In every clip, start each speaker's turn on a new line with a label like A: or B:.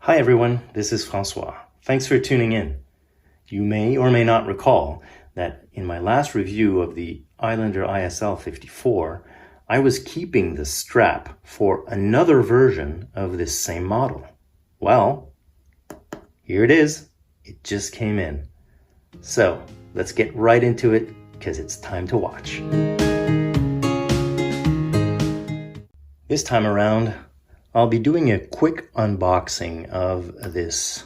A: Hi everyone, this is Francois. Thanks for tuning in. You may or may not recall that in my last review of the Islander ISL-84, I was keeping the strap for another version of this same model. Well, here it is. It just came in. So let's get right into it because it's time to watch. This time around, I'll be doing a quick unboxing of this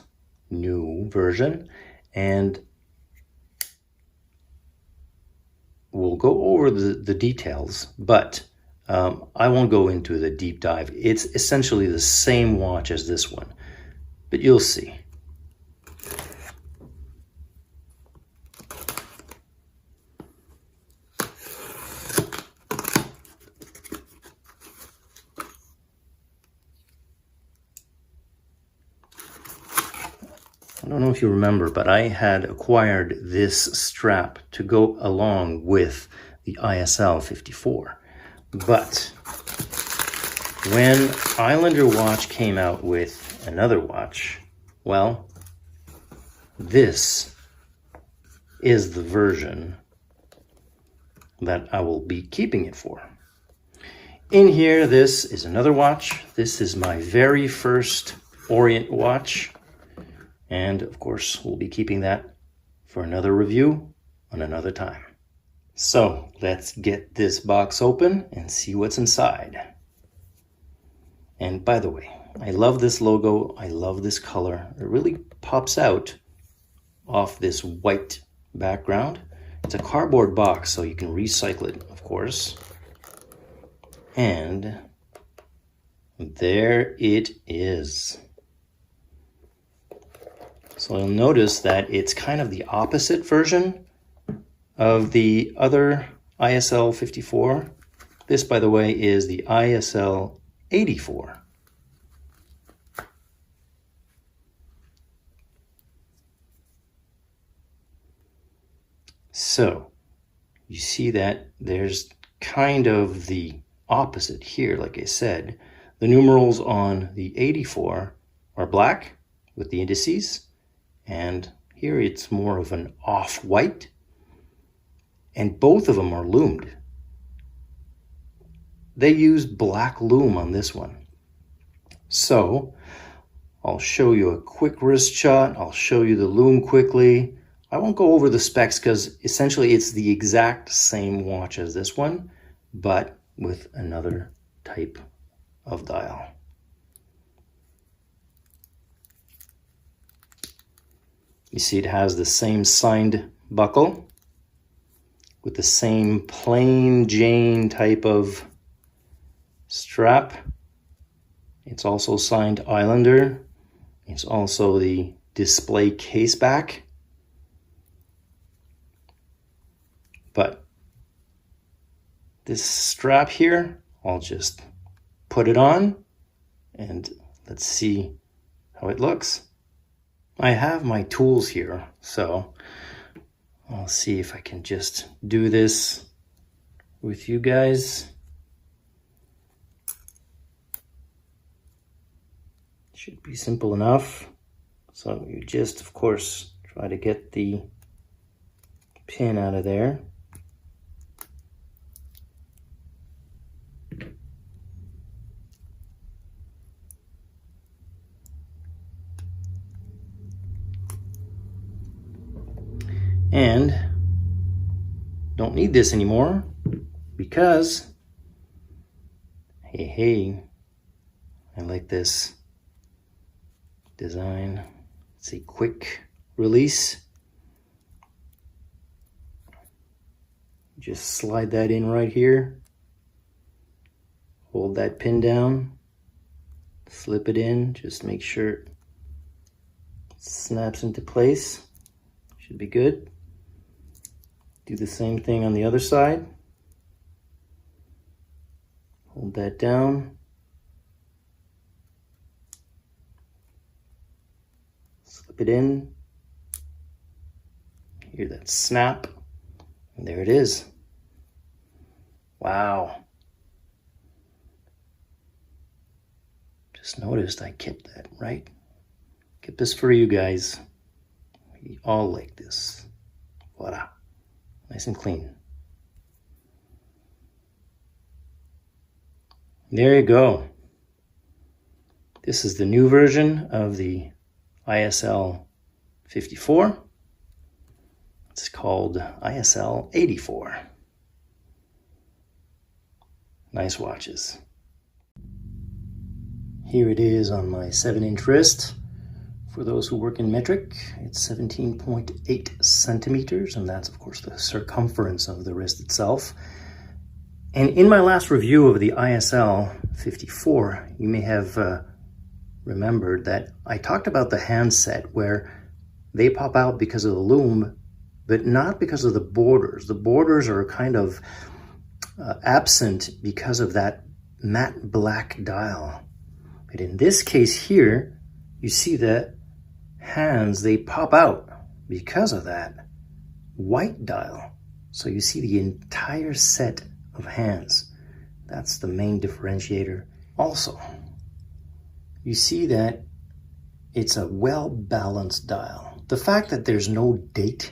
A: new version, and we'll go over the details, but I won't go into the deep dive. It's essentially the same watch as this one, but you'll see. I don't know if you remember, but I had acquired this strap to go along with the ISL-84. But when Islander watch came out with another watch, well, this is the version that I will be keeping it for. In here, this is another watch. This is my very first Orient watch. And of course, we'll be keeping that for another review on another time. So let's get this box open and see what's inside. And by the way, I love this logo. I love this color. It really pops out off this white background. It's a cardboard box, so you can recycle it, of course. And there it is. So you'll notice that it's kind of the opposite version of the other ISL-54. This, by the way, is the ISL-84. So you see that there's kind of the opposite here, like I said. The numerals on the 84 are black with the indices. And here it's more of an off-white, and both of them are loomed. They used black loom on this one. So I'll show you a quick wrist shot. I'll show you the loom quickly. I won't go over the specs because essentially it's the exact same watch as this one, but with another type of dial. You see it has the same signed buckle with the same plain Jane type of strap. It's also signed Islander. It's also the display case back. But this strap here, I'll just put it on and let's see how it looks. I have my tools here, so I'll see if I can just do this with you guys. Should be simple enough. So you just, of course, try to get the pin out of there. And don't need this anymore because, hey, I like this design. It's a quick release. Just slide that in right here. Hold that pin down. Slip it in. Just make sure it snaps into place. Should be good. Do the same thing on the other side. Hold that down. Slip it in. Hear that snap. And there it is. Wow. Just noticed I kept that right Get this for you guys. We all like this. Voila. Nice and clean. There you go. This is the new version of the ISL-84. It's called ISL-84. Nice watches. Here it is on my 7-inch wrist. For those who work in metric, it's 17.8 centimeters, and that's of course the circumference of the wrist itself. And in my last review of the ISL-54, you may have remembered that I talked about the handset where they pop out because of the lume, but not because of the borders. The borders are kind of absent because of that matte black dial. But in this case here, you see the hands, they pop out because of that white dial. So you see the entire set of hands. That's the main differentiator. Also, you see that it's a well-balanced dial. The fact that there's no date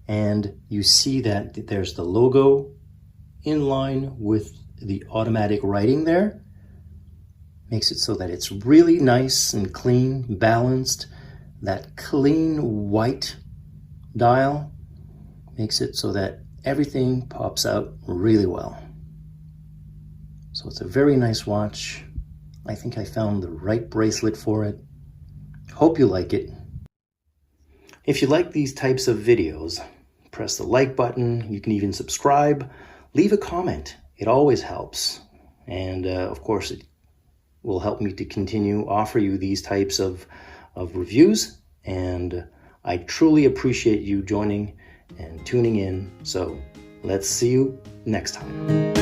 A: and you see that there's the logo in line with the automatic writing there makes it so that it's really nice and clean, balanced. That clean white dial makes it so that everything pops out really well. So it's a very nice watch. I think I found the right bracelet for it. Hope you like it. If you like these types of videos, press the like button. You can even subscribe. Leave a comment. It always helps. And of course, it will help me to continue offer you these types of reviews. And I truly appreciate you joining and tuning in. So let's see you next time.